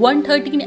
113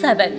7.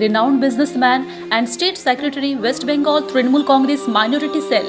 renowned businessman and state secretary, West Bengal Trinamool Congress Minority Cell.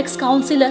ex councillor,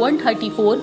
134,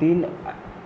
3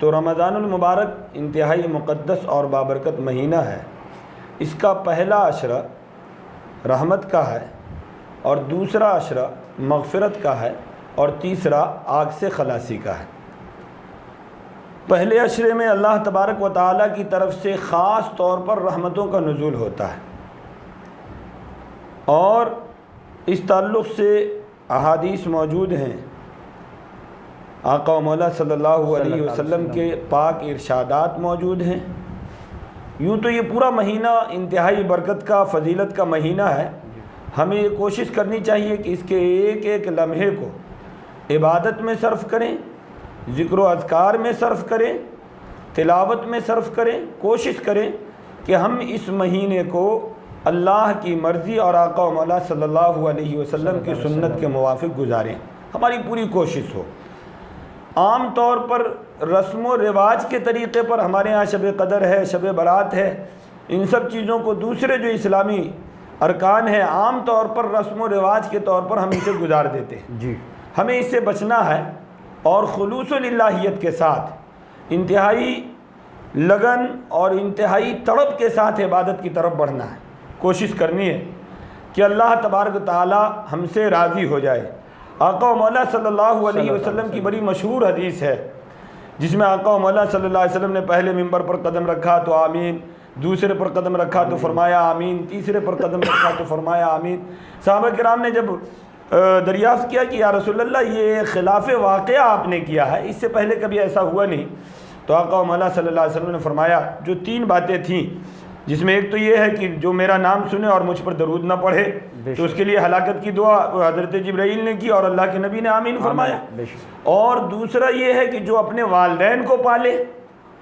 تو رمضان المبارک انتہائی مقدس اور بابرکت مہینہ ہے۔ اس کا پہلا عشرہ رحمت کا ہے، اور دوسرا عشرہ مغفرت کا ہے، اور تیسرا آگ سے خلاصی کا ہے۔ پہلے عشرے میں اللہ تبارک و تعالیٰ کی طرف سے خاص طور پر رحمتوں کا نزول ہوتا ہے، اور اس تعلق سے احادیث موجود ہیں۔ آقا و مولا صلی اللہ علیہ وسلم کے پاک ارشادات موجود ہیں۔ یوں تو یہ پورا مہینہ انتہائی برکت کا، فضیلت کا مہینہ ہے۔ ہمیں یہ کوشش کرنی چاہیے کہ اس کے ایک ایک لمحے کو عبادت میں صرف کریں، ذکر و اذکار میں صرف کریں، تلاوت میں صرف کریں۔ کوشش کریں کہ ہم اس مہینے کو اللہ کی مرضی اور آقا و مولا صلی اللہ علیہ وسلم کی سنت کے موافق گزاریں، ہماری پوری کوشش ہو۔ عام طور پر رسم و رواج کے طریقے پر ہمارے ہاں شب قدر ہے، شب برات ہے، ان سب چیزوں کو دوسرے جو اسلامی ارکان ہیں عام طور پر رسم و رواج کے طور پر ہم اسے گزار دیتے ہیں۔ جی، ہمیں اس سے بچنا ہے اور خلوص للہیت کے ساتھ، انتہائی لگن اور انتہائی تڑپ کے ساتھ عبادت کی طرف بڑھنا ہے۔ کوشش کرنی ہے کہ اللہ تبارک تعالی ہم سے راضی ہو جائے۔ آقا و مولا صلی اللہ علیہ وسلم کی بڑی مشہور حدیث ہے جس میں آقا و مولا صلی اللہ علیہ وسلم نے پہلے ممبر پر قدم رکھا تو آمین، دوسرے پر قدم رکھا تو فرمایا آمین، تیسرے پر قدم رکھا تو فرمایا آمین۔ صحابہ کرام نے جب دریافت کیا کہ یا رسول اللہ یہ خلاف واقعہ آپ نے کیا ہے، اس سے پہلے کبھی ایسا ہوا نہیں، تو آقا و مولا صلی اللہ علیہ وسلم نے فرمایا جو 3 باتیں تھیں، جس میں ایک تو یہ ہے کہ جو میرا نام سنے اور مجھ پر درود نہ پڑھے تو اس کے لیے ہلاکت کی دعا حضرت جبرائیل نے کی اور اللہ کے نبی نے آمین فرمایا، اور دوسرا یہ ہے کہ جو اپنے والدین کو پالے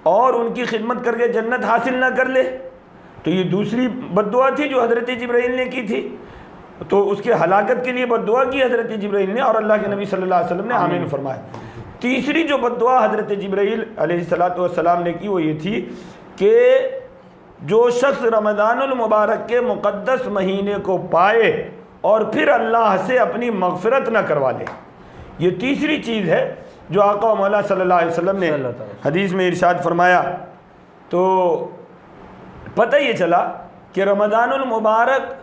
اور ان کی خدمت کر کے جنت حاصل نہ کر لے، تو یہ دوسری بد دعا تھی جو حضرت جبرائیل نے کی تھی، تو اس کے ہلاکت کے لیے بد دعا کی حضرت جبرائیل نے اور اللہ کے نبی صلی اللہ علیہ وسلم نے آمین فرمایا۔ تیسری جو بد دعا حضرت جبرائیل علیہ السلام نے کی وہ یہ تھی کہ جو شخص رمضان المبارک کے مقدس مہینے کو پائے اور پھر اللہ سے اپنی مغفرت نہ کروا لے، یہ تیسری چیز ہے جو آقا و مولا صلی اللہ علیہ وسلم نے حدیث میں ارشاد فرمایا۔ تو پتہ یہ چلا کہ رمضان المبارک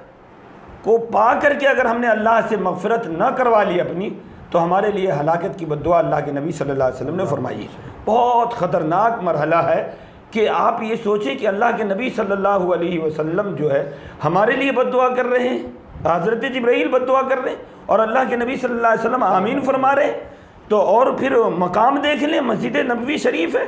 کو پا کر کے اگر ہم نے اللہ سے مغفرت نہ کروا لی اپنی تو ہمارے لیے ہلاکت کی بد دعا اللہ کے نبی صلی اللہ علیہ وسلم نے فرمائی۔ بہت خطرناک مرحلہ ہے کہ آپ یہ سوچیں کہ اللہ کے نبی صلی اللہ علیہ وسلم جو ہے ہمارے لیے بد دعا کر رہے ہیں، حضرت جبرائیل بد دعا کر رہے ہیں اور اللہ کے نبی صلی اللہ علیہ وسلم آمین فرما رہے ہیں۔ تو اور پھر مقام دیکھ لیں، مسجد نبوی شریف ہے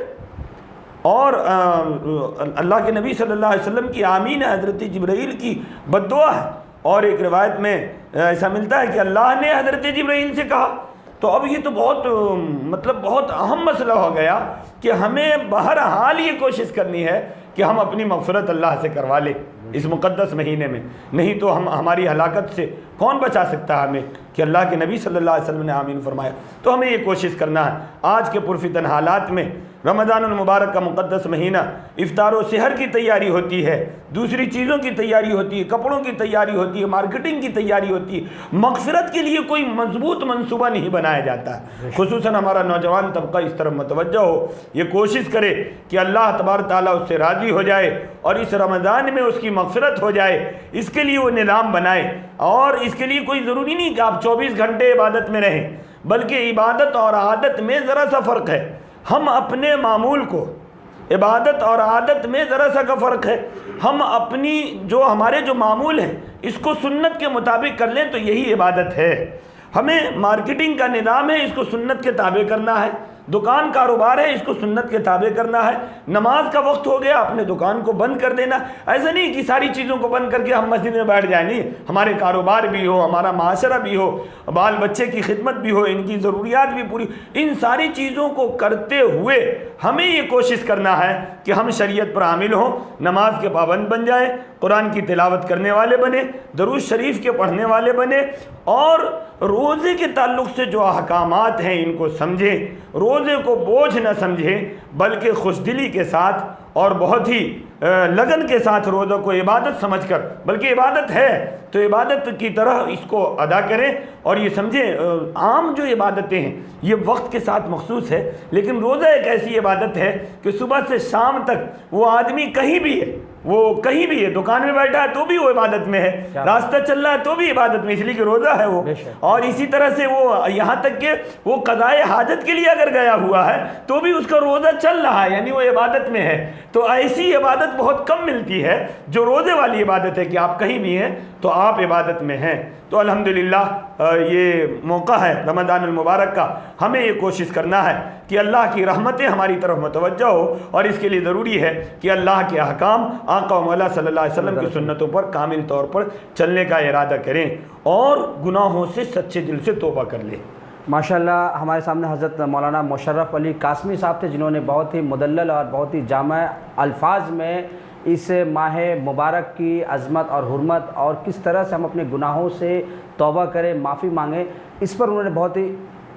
اور اللہ کے نبی صلی اللہ علیہ وسلم کی آمین ہے، حضرت جبرائیل کی بد دعا ہے۔ اور ایک روایت میں ایسا ملتا ہے کہ اللہ نے حضرت جبرائیل سے کہا۔ تو اب یہ تو بہت اہم مسئلہ ہو گیا کہ ہمیں بہرحال یہ کوشش کرنی ہے کہ ہم اپنی مغفرت اللہ سے کروا لیں اس مقدس مہینے میں، نہیں تو ہماری ہلاکت سے کون بچا سکتا ہے ہمیں کہ اللہ کے نبی صلی اللہ علیہ وسلم نے آمین فرمایا۔ تو ہمیں یہ کوشش کرنا ہے آج کے پرفتن حالات میں، رمضان المبارک کا مقدس مہینہ، افطار و سحر کی تیاری ہوتی ہے، دوسری چیزوں کی تیاری ہوتی ہے، کپڑوں کی تیاری ہوتی ہے، مارکیٹنگ کی تیاری ہوتی ہے، مغفرت کے لیے کوئی مضبوط منصوبہ نہیں بنایا جاتا ہے۔ خصوصاً ہمارا نوجوان طبقہ اس طرف متوجہ ہو، یہ کوشش کرے کہ اللہ تبارک تعالیٰ اس سے راضی ہو جائے اور اس رمضان میں اس کی مغفرت ہو جائے، اس کے لیے وہ نظام بنائے۔ اور اس کے لیے کوئی ضروری نہیں کہ آپ 24 گھنٹے عبادت میں رہیں، بلکہ عبادت اور عادت میں ذرا سا فرق ہے۔ ہم اپنے معمول کو، عبادت اور عادت میں ذرا سا کا فرق ہے، ہم اپنی ہمارے جو معمول ہیں اس کو سنت کے مطابق کر لیں تو یہی عبادت ہے۔ ہمیں مارکیٹنگ کا نظام ہے، اس کو سنت کے تابع کرنا ہے، دکان کاروبار ہے، اس کو سنت کے تابع کرنا ہے، نماز کا وقت ہو گیا اپنے دکان کو بند کر دینا، ایسا نہیں کہ ساری چیزوں کو بند کر کے ہم مسجد میں بیٹھ جائیں، نہیں، ہمارے کاروبار بھی ہو، ہمارا معاشرہ بھی ہو، بال بچے کی خدمت بھی ہو، ان کی ضروریات بھی پوری، ان ساری چیزوں کو کرتے ہوئے ہمیں یہ کوشش کرنا ہے کہ ہم شریعت پر عامل ہوں، نماز کے پابند بن جائیں، قرآن کی تلاوت کرنے والے بنے، درود شریف کے پڑھنے والے بنے، اور روزے کے تعلق سے جو احکامات ہیں ان کو سمجھیں۔ روزے روزے کو بوجھ نہ سمجھے بلکہ خوشدلی کے ساتھ اور بہت ہی لگن کے ساتھ روزہ کو عبادت سمجھ کر، بلکہ عبادت ہے تو عبادت کی طرح اس کو ادا کریں، اور یہ سمجھیں عام جو عبادتیں ہیں یہ وقت کے ساتھ مخصوص ہے، لیکن روزہ ایک ایسی عبادت ہے کہ صبح سے شام تک وہ آدمی کہیں بھی ہے، وہ کہیں بھی ہے، دکان میں بیٹھا ہے تو بھی وہ عبادت میں ہے، راستہ چل رہا ہے تو بھی عبادت میں، اس لیے کہ روزہ ہے وہ، اور اسی طرح سے وہ یہاں تک کہ وہ قضائے حاجت کے لیے اگر گیا ہوا ہے تو بھی اس کا روزہ چل رہا ہے، یعنی وہ عبادت میں ہے۔ تو ایسی عبادت بہت کم ملتی ہے جو روزے والی عبادت ہے کہ آپ کہیں بھی ہیں تو آپ عبادت میں ہیں۔ تو الحمدللہ یہ موقع ہے رمضان المبارک کا، ہمیں یہ کوشش کرنا ہے کہ اللہ کی رحمتیں ہماری طرف متوجہ ہو، اور اس کے لیے ضروری ہے کہ اللہ کے احکام، آقا و مولا صلی اللہ علیہ وسلم کی سنتوں پر کامل طور پر چلنے کا ارادہ کریں اور گناہوں سے سچے دل سے توبہ کر لیں۔ ماشاءاللہ ہمارے سامنے حضرت مولانا مشرف علی قاسمی صاحب تھے، جنہوں نے بہت ہی مدلل اور بہت ہی جامع الفاظ میں اس ماہ مبارک کی عظمت اور حرمت اور کس طرح سے ہم اپنے گناہوں سے توبہ کریں، معافی مانگیں، اس پر انہوں نے بہت ہی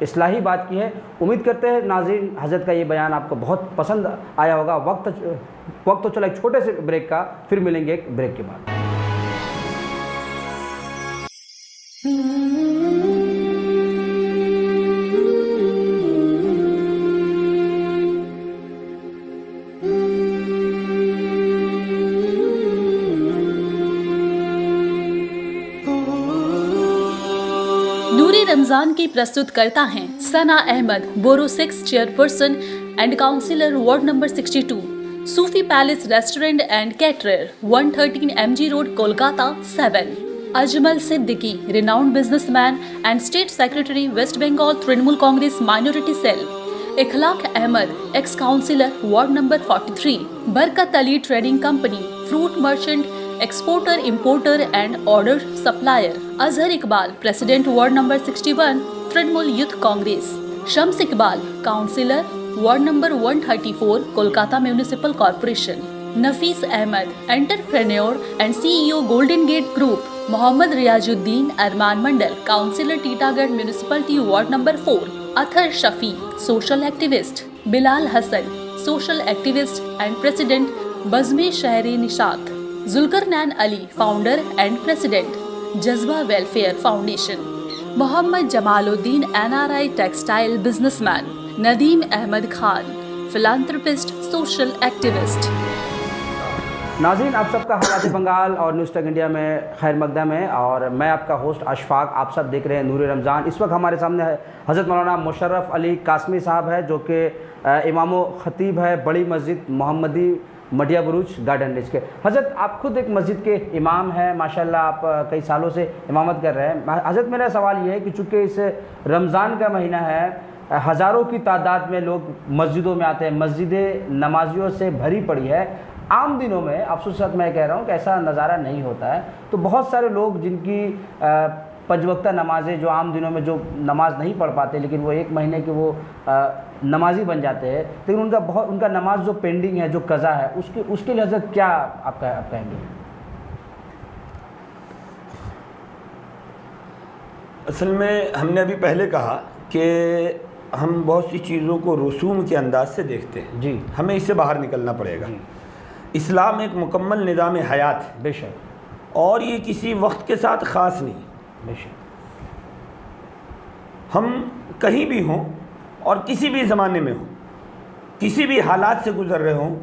اصلاحی بات کی ہے۔ امید کرتے ہیں ناظرین حضرت کا یہ بیان آپ کو بہت پسند آیا ہوگا۔ وقت تو چلا ایک چھوٹے سے بریک کا، پھر ملیں گے ایک بریک کے بعد۔ رمضان کی پرستت کرتا ہیں Sana Ahmed, borough 6 chairperson and councillor ward number 62، Sufi palace restaurant and caterer, 113 MG road, Kolkata 7۔ Ajmal Siddiqui, renowned businessman and state secretary, west Bengal Trinamool Congress minority cell. Akhlaq Ahmed, ex councillor ward number 43۔ Barkat Ali trading company, fruit merchant, exporter, importer and order supplier. Azhar Iqbal, president ward number 61 Trinamool youth Congress. Shams Iqbal, councillor ward number 134 Kolkata municipal corporation. Nafees Ahmed, entrepreneur and CEO golden gate group. Mohammad Riyaz Uddin Arman Mondal, councillor Titagarh municipality ward number 4۔ Athar Shafique, social activist. Bilal Hasan, social activist and president Bazm Shahri Nishat. Zulqarnain Ali, founder and president Jazba welfare foundation. Mohammad Jamal Uddin, NRI textile businessman. Nadeem Ahmed Khan, philanthropist, social activist. ناظرین آپ سب کا حالات بنگال اور news ٹیک India میں خیر مقدم ہے، اور میں آپ کا ہوسٹ اشفاق۔ آپ سب دیکھ رہے ہیں نور رمضان۔ اس وقت ہمارے سامنے ہے حضرت مولانا مشرف علی قاسمی صاحب ہے، جو کہ امام و خطیب ہے بڑی مسجد محمدی مڈیا بروچ گارڈن ریچ کے۔ حضرت آپ خود ایک مسجد کے امام ہیں، ماشاءاللہ آپ کئی سالوں سے امامت کر رہے ہیں۔ حضرت میرا سوال یہ ہے کہ چونکہ اس رمضان کا مہینہ ہے، ہزاروں کی تعداد میں لوگ مسجدوں میں آتے ہیں، مسجدیں نمازیوں سے بھری پڑی ہے۔ عام دنوں میں افسوس کے ساتھ میں کہہ رہا ہوں کہ ایسا نظارہ نہیں ہوتا ہے، تو بہت سارے لوگ جن کی 5 وقتہ نمازیں، جو عام دنوں میں جو نماز نہیں پڑھ پاتے لیکن وہ ایک مہینے کے وہ نمازی بن جاتے ہیں، لیکن ان کا نماز جو پینڈنگ ہے، جو قضا ہے، اس کے لیے حضرت کیا آپ کہیں گے؟ اصل میں ہم نے ابھی پہلے کہا کہ ہم بہت سی چیزوں کو رسوم کے انداز سے دیکھتے ہیں، جی ہمیں اس سے باہر نکلنا پڑے گا۔ جی اسلام ایک مکمل نظام حیات ہے، بے شک، اور یہ کسی وقت کے ساتھ خاص نہیں۔ بے شک، ہم کہیں بھی ہوں اور کسی بھی زمانے میں ہوں، کسی بھی حالات سے گزر رہے ہوں،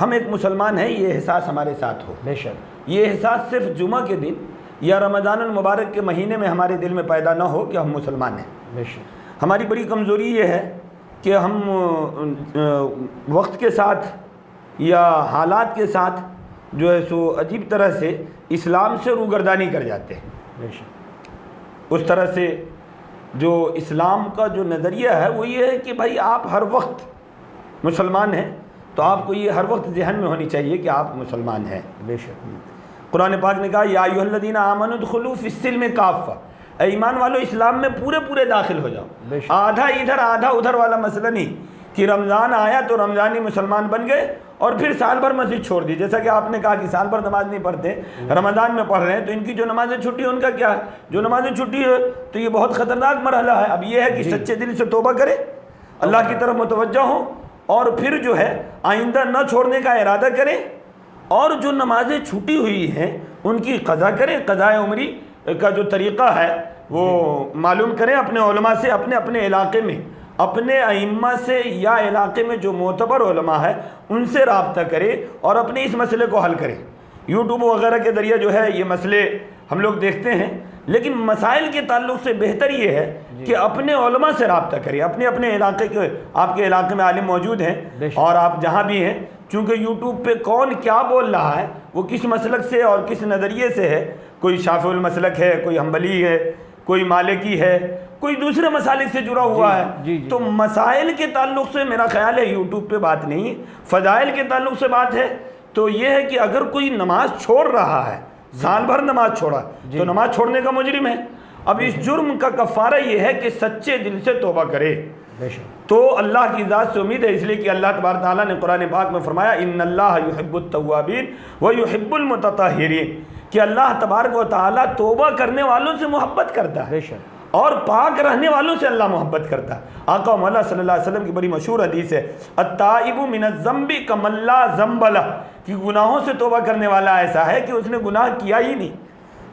ہم ایک مسلمان ہیں، یہ احساس ہمارے ساتھ ہو۔ بے شک، یہ احساس صرف جمعہ کے دن یا رمضان المبارک کے مہینے میں ہمارے دل میں پیدا نہ ہو کہ ہم مسلمان ہیں۔ بے شک، ہماری بڑی کمزوری یہ ہے کہ ہم وقت کے ساتھ یا حالات کے ساتھ جو ہے سو عجیب طرح سے اسلام سے روگردانی کر جاتے ہیں۔ بے شک، اس طرح سے جو اسلام کا جو نظریہ ہے وہ یہ ہے کہ بھائی آپ ہر وقت مسلمان ہیں، تو آپ کو یہ ہر وقت ذہن میں ہونی چاہیے کہ آپ مسلمان ہیں۔ بے شک، قرآن پاک نے کہا یا ایھا الذین آمنوا ادخلوا فی السلم کافہ، اے ایمان والو اسلام میں پورے داخل ہو جاؤ۔ آدھا ادھر آدھا ادھر والا مسئلہ نہیں کہ رمضان آیا تو رمضانی مسلمان بن گئے اور پھر سال بھر مسجد چھوڑ دی، جیسا کہ آپ نے کہا کہ سال بھر نماز نہیں پڑھتے، رمضان میں پڑھ رہے ہیں، تو ان کی جو نمازیں چھٹی ہیں ان کا کیا ہے؟ جو نمازیں چھٹی ہے تو یہ بہت خطرناک مرحلہ ہے۔ اب یہ ہے کہ سچے دل سے توبہ کرے، اللہ کی طرف متوجہ ہوں اور پھر جو ہے آئندہ نہ چھوڑنے کا ارادہ کریں، اور جو نمازیں چھوٹی ہوئی ہیں ان کی قضا کریں۔ قضاء عمری کا جو طریقہ ہے وہ معلوم کریں اپنے علماء سے، اپنے علاقے میں اپنے ائمہ سے یا علاقے میں جو معتبر علماء ہے ان سے رابطہ کریں اور اپنے اس مسئلے کو حل کریں۔ یوٹیوب وغیرہ کے ذریعے جو ہے یہ مسئلے ہم لوگ دیکھتے ہیں، لیکن مسائل کے تعلق سے بہتر یہ ہے کہ اپنے علماء سے رابطہ کریں، اپنے علاقے کے، آپ کے علاقے میں عالم موجود ہیں اور آپ جہاں بھی ہیں، چونکہ یوٹیوب پہ کون کیا بول رہا ہے، وہ کس مسلک سے اور کس نظریے سے ہے، کوئی شافعی المسلک ہے، کوئی حنبلی ہے، کوئی مالکی ہے، کوئی دوسرے مسالک سے جڑا ہوا ہے، تو مسائل کے تعلق سے میرا خیال ہے یوٹیوب پہ بات نہیں، فضائل کے تعلق سے بات ہے۔ تو یہ ہے کہ اگر کوئی نماز چھوڑ رہا ہے، سال بھر نماز چھوڑا تو نماز چھوڑنے کا مجرم ہے۔ اب اس جرم کا کفارہ یہ ہے کہ سچے دل سے توبہ کرے، تو اللہ کی ذات سے امید ہے، اس لیے کہ اللہ تبارک تعالیٰ نے قرآن پاک میں فرمایا ان اللہ یحب التوابین ویحب المتطہرین، کہ اللہ تبارک و تعالیٰ توبہ کرنے والوں سے محبت کرتا ہے اور پاک رہنے والوں سے اللہ محبت کرتا ہے۔ آقا و مولا صلی اللہ علیہ وسلم کی بڑی مشہور حدیث ہے التائب من الذنب کمن لا ذنب لہ، کہ گناہوں سے توبہ کرنے والا ایسا ہے کہ اس نے گناہ کیا ہی نہیں۔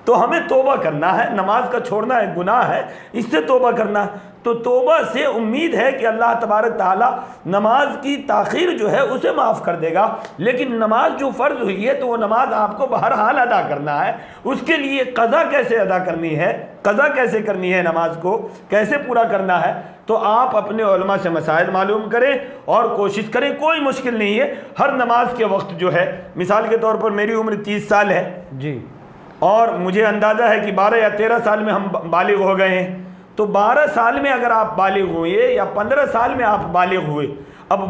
تو ہمیں توبہ کرنا ہے، نماز کا چھوڑنا ایک گناہ ہے، اس سے توبہ کرنا، تو توبہ سے امید ہے کہ اللہ تبارک تعالیٰ نماز کی تاخیر جو ہے اسے معاف کر دے گا، لیکن نماز جو فرض ہوئی ہے تو وہ نماز آپ کو بہرحال ادا کرنا ہے۔ اس کے لیے قضا کیسے ادا کرنی ہے، قضا کیسے کرنی ہے، نماز کو کیسے پورا کرنا ہے، تو آپ اپنے علماء سے مسائل معلوم کریں اور کوشش کریں، کوئی مشکل نہیں ہے۔ ہر نماز کے وقت جو ہے، مثال کے طور پر میری عمر 30 سال ہے جی، اور مجھے اندازہ ہے کہ 12 یا 13 سال میں ہم بالغ ہو گئے ہیں، تو 12 سال میں اگر آپ بالغ ہوئے یا 15 سال میں آپ بالغ ہوئے، اب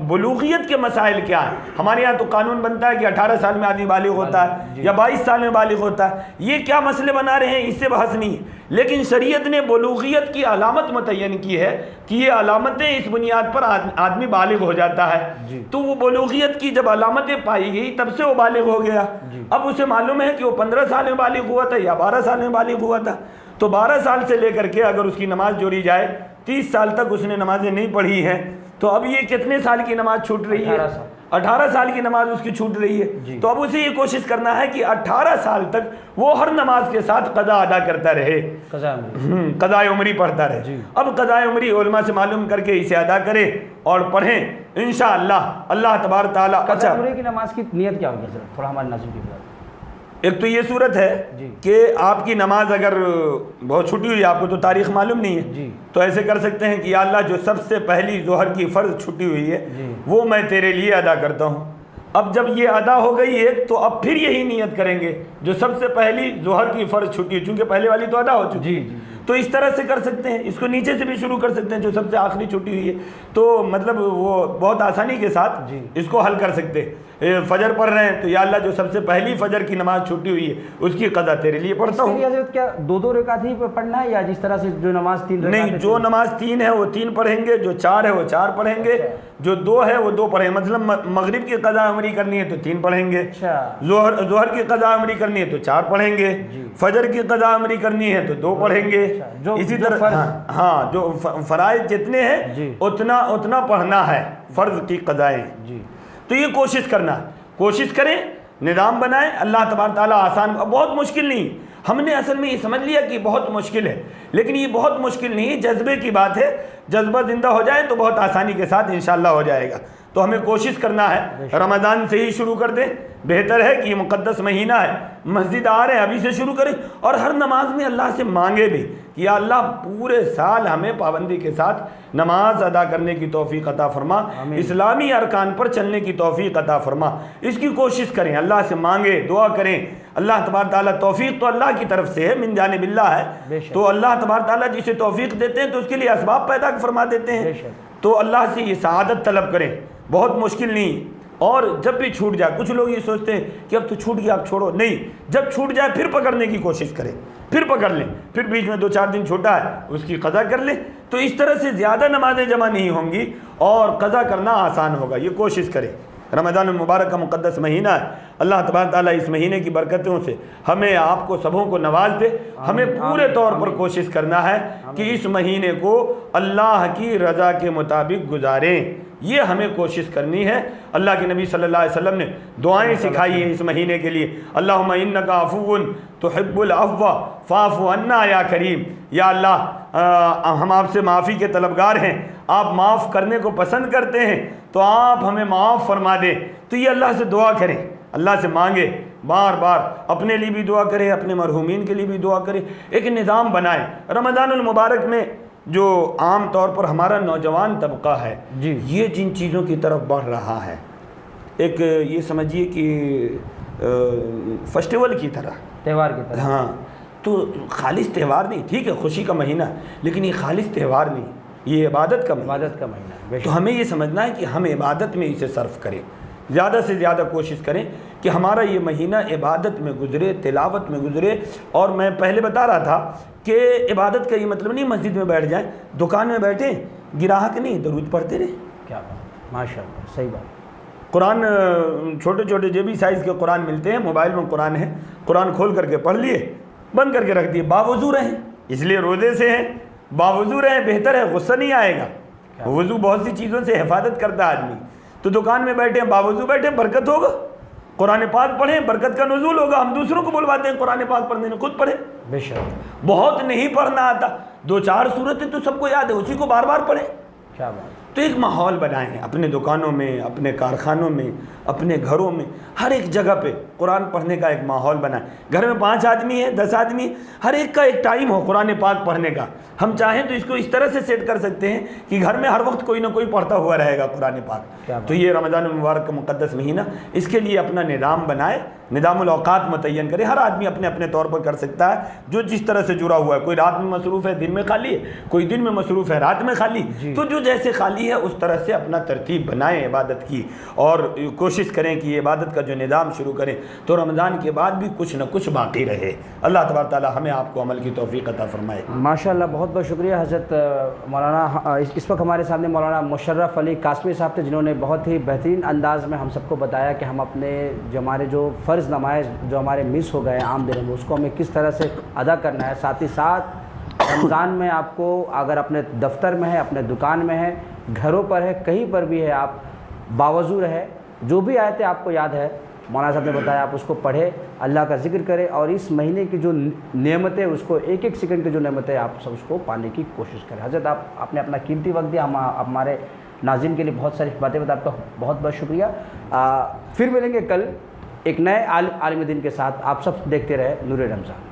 بلوغیت کے مسائل کیا ہیں؟ ہمارے یہاں تو قانون بنتا ہے کہ 18 سال میں آدمی بالغ ہوتا ہے یا 22 سال میں بالغ ہوتا ہے، یہ کیا مسئلے بنا رہے ہیں، اس سے بحث نہیں ہے، لیکن شریعت نے بلوغیت کی علامت متعین کی ہے کہ یہ علامتیں اس بنیاد پر آدمی بالغ ہو جاتا ہے، تو وہ بلوغیت کی جب علامتیں پائی گئی تب سے وہ بالغ ہو گیا۔ اب اسے معلوم ہے کہ وہ 15 سال میں بالغ ہوا تھا یا 12 سال میں بالغ ہوا تھا، تو 12 سال سے لے کر کے اگر اس کی نماز جوڑی جائے 30 سال تک اس نے نمازیں نہیں پڑھی ہیں، تو اب یہ کتنے سال کی نماز چھوٹ رہی ہے؟ 18 سال کی نماز اس کی چھوٹ رہی ہے۔ تو اب اسے یہ کوشش کرنا ہے کہ 18 سال تک وہ ہر نماز کے ساتھ قضا ادا کرتا رہے، قضاء عمری پڑھتا رہے۔ اب قضاء عمری علماء سے معلوم کر کے اسے ادا کرے اور پڑھیں انشاءاللہ اللہ تبارک تعالیٰ۔ قضاء عمری کی نماز کی نیت کیا ہوگی ذرا تھوڑا ہمارے ناظرین کی بات؟ ایک تو یہ صورت ہے کہ آپ کی نماز اگر بہت چھوٹی ہوئی، آپ کو تو تاریخ معلوم نہیں ہے، تو ایسے کر سکتے ہیں کہ یا اللہ جو سب سے پہلی ظہر کی فرض چھٹی ہوئی ہے وہ میں تیرے لیے ادا کرتا ہوں۔ اب جب یہ ادا ہو گئی ہے تو اب پھر یہی نیت کریں گے جو سب سے پہلی ظہر کی فرض چھٹی ہے، چونکہ پہلے والی تو ادا ہو چکی ہے، تو اس طرح سے کر سکتے ہیں۔ اس کو نیچے سے بھی شروع کر سکتے ہیں، جو سب سے آخری چھٹی ہوئی ہے، تو مطلب وہ بہت آسانی کے ساتھ اس کو حل کر سکتے ہیں۔ فجر پڑھ رہے ہیں تو یا اللہ جو سب سے پہلی فجر کی نماز چھوٹی ہوئی ہے اس کی قضا تیرے لیے پڑھتا ہوں۔ حضرت کیا 2 رکعت ہی پڑھنا ہے یا جس طرح سے جو نماز 3 رکعت؟ نہیں، جو نماز 3 ہے وہ 3 پڑھیں گے، جو 4 ہے وہ 4 پڑھیں گے، جو 2 ہے وہ 2 پڑھیں گے۔ مطلب مغرب کی قضا عمری کرنی ہے تو 3 پڑھیں گے، ظہر کی قضا عمری کرنی ہے تو 4 پڑھیں گے، فجر کی قضا عمری کرنی ہے تو 2 پڑھیں گے۔ اسی طرح ہاں جو فرائض جتنے ہیں اتنا پڑھنا ہے، فرض کی قضائیں۔ تو یہ کوشش کریں، نظام بنائیں، اللہ تبارک تعالیٰ آسان، بہت مشکل نہیں۔ ہم نے اصل میں یہ سمجھ لیا کہ بہت مشکل ہے، لیکن یہ بہت مشکل نہیں، جذبے کی بات ہے، جذبہ زندہ ہو جائے تو بہت آسانی کے ساتھ انشاءاللہ ہو جائے گا۔ تو ہمیں کوشش کرنا ہے، رمضان سے ہی شروع کر دیں، بہتر ہے کہ یہ مقدس مہینہ ہے، مسجد آ رہے ہیں ابھی سے شروع کریں، اور ہر نماز میں اللہ سے مانگے بھی کہ یا اللہ پورے سال ہمیں پابندی کے ساتھ نماز ادا کرنے کی توفیق عطا فرما، اسلامی ارکان پر چلنے کی توفیق عطا فرما۔ اس کی کوشش کریں، اللہ سے مانگے، دعا کریں، اللہ تبارک تعالیٰ، توفیق تو اللہ کی طرف سے ہے، من جانب اللہ ہے، تو اللہ تبارک تعالیٰ جسے توفیق دیتے ہیں تو اس کے لیے اسباب پیدا فرما دیتے ہیں، تو اللہ سے یہ سعادت طلب کریں، بہت مشکل نہیں۔ اور جب بھی چھوٹ جائے، کچھ لوگ یہ سوچتے ہیں کہ اب تو چھوٹ گیا اب چھوڑو، نہیں، جب چھوٹ جائے پھر پکڑنے کی کوشش کریں، پھر پکڑ لیں، پھر بیچ میں 2-4 دن چھوٹا ہے اس کی قضا کر لیں، تو اس طرح سے زیادہ نمازیں جمع نہیں ہوں گی اور قضا کرنا آسان ہوگا۔ یہ کوشش کریں، رمضان المبارک کا مقدس مہینہ ہے، اللہ تبارک تعالیٰ اس مہینے کی برکتوں سے ہمیں آپ کو سبوں کو نواز دے. ہمیں پورے طور پر کوشش کرنا ہے کہ اس مہینے کو اللہ کی رضا کے مطابق گزاریں. یہ ہمیں کوشش کرنی ہے. اللہ کے نبی صلی اللہ علیہ وسلم نے دعائیں سکھائی ہیں اس مہینے کے لیے. اللہم انک عفو تحب العفو فاعف عنا یا کریم. یا اللہ ہم آپ سے معافی کے طلبگار ہیں, آپ معاف کرنے کو پسند کرتے ہیں, تو آپ ہمیں معاف فرما دیں. تو یہ اللہ سے دعا کریں, اللہ سے مانگے, بار بار اپنے لیے بھی دعا کریں, اپنے مرحومین کے لیے بھی دعا کریں. ایک نظام بنائیں. رمضان المبارک میں جو عام طور پر ہمارا نوجوان طبقہ ہے جی یہ جن چیزوں کی طرف بڑھ رہا ہے, ایک یہ سمجھیے کہ فیسٹیول کی طرح, تہوار کی طرح. ہاں, تو خالص تہوار نہیں, ٹھیک ہے خوشی کا مہینہ, لیکن یہ خالص تہوار نہیں, یہ عبادت کا مہینہ. عبادت کا مہینہ. تو ہمیں یہ سمجھنا ہے کہ ہم عبادت میں اسے صرف کریں, زیادہ سے زیادہ کوشش کریں کہ ہمارا یہ مہینہ عبادت میں گزرے, تلاوت میں گزرے. اور میں پہلے بتا رہا تھا کہ عبادت کا یہ مطلب نہیں مسجد میں بیٹھ جائیں, دکان میں بیٹھیں, گراہک نہیں, درود پڑھتے رہیں. کیا بات, ماشاء اللہ, صحیح بات. قرآن چھوٹے چھوٹے جیبی سائز کے قرآن ملتے ہیں, موبائل میں قرآن ہے, قرآن کھول کر کے پڑھ لیے, بند کر کے رکھ دیے. باوضو رہیں, اس لیے روزے سے ہیں, باوضو رہیں, بہتر ہے, غصہ نہیں آئے گا. وضو بہت سی چیزوں سے حفاظت کرتا ہے آدمی. تو دکان میں بیٹھے, باوضو بیٹھے, برکت ہوگا. قرآن پاک پڑھیں, برکت کا نزول ہوگا. ہم دوسروں کو بلواتے ہیں قرآن پاک پڑھنے میں, خود پڑھیں. بے شک. بہت نہیں پڑھنا آتا, 2-4 سورتیں تو سب کو یاد ہے, اسی کو بار بار پڑھیں. کیا بات. تو ایک ماحول بنائیں اپنے دکانوں میں, اپنے کارخانوں میں, اپنے گھروں میں, ہر ایک جگہ پہ قرآن پڑھنے کا ایک ماحول بنائیں. گھر میں 5 آدمی ہیں, 10 آدمی, ہر ایک کا ایک ٹائم ہو قرآن پاک پڑھنے کا. ہم چاہیں تو اس کو اس طرح سے سیٹ کر سکتے ہیں کہ گھر میں ہر وقت کوئی نہ کوئی پڑھتا ہوا رہے گا قرآن پاک. تو یہ رمضان المبارک کا مقدس مہینہ, اس کے لیے اپنا نظام بنائے, نظام الاوقات متعین کرے. ہر آدمی اپنے اپنے طور پر کر سکتا ہے جو جس طرح سے جڑا ہوا ہے. کوئی رات میں مصروف ہے, دن میں خالی ہے, کوئی دن میں مصروف ہے, رات میں خالی. تو جو جیسے خالی ہے اس طرح سے اپنا ترتیب بنائیں عبادت کی, اور کوشش کریں کہ یہ عبادت کا جو نظام شروع کریں تو رمضان کے بعد بھی کچھ نہ کچھ باقی رہے. اللہ تبارک تعالیٰ ہمیں آپ کو عمل کی توفیق عطا فرمائے. ماشاء اللہ, بہت بہت شکریہ حضرت مولانا. اس وقت ہمارے سامنے مولانا مشرف علی قاسمی صاحب تھے, جنہوں نے بہت ہی بہترین انداز میں ہم سب کو بتایا کہ ہم اپنے جو ہمارے جو فرض نماز جو ہمارے مس ہو گئے عام دنوں میں, اس کو ہمیں کس طرح سے ادا کرنا ہے. ساتھ ہی ساتھ رمضان میں آپ کو اگر اپنے دفتر میں ہے, اپنے دکان میں ہے, گھروں پر ہے, کہیں پر بھی ہے, آپ باوضو رہے, جو بھی آیتیں آپ کو یاد ہے مولانا صاحب نے بتایا آپ اس کو پڑھے, اللہ کا ذکر کرے, اور اس مہینے کی جو نعمتیں, اس کو ایک ایک سیکنڈ کی جو نعمتیں آپ سب اس کو پانے کی کوشش کریں. حضرت آپ نے اپنا قیمتی وقت دیا, ہمارے ناظرین کے لیے بہت ساری باتیں بتا, آپ کا بہت بہت شکریہ. پھر ملیں گے کل ایک نئے عالم دین کے ساتھ. آپ سب دیکھتے رہے نور رمضان.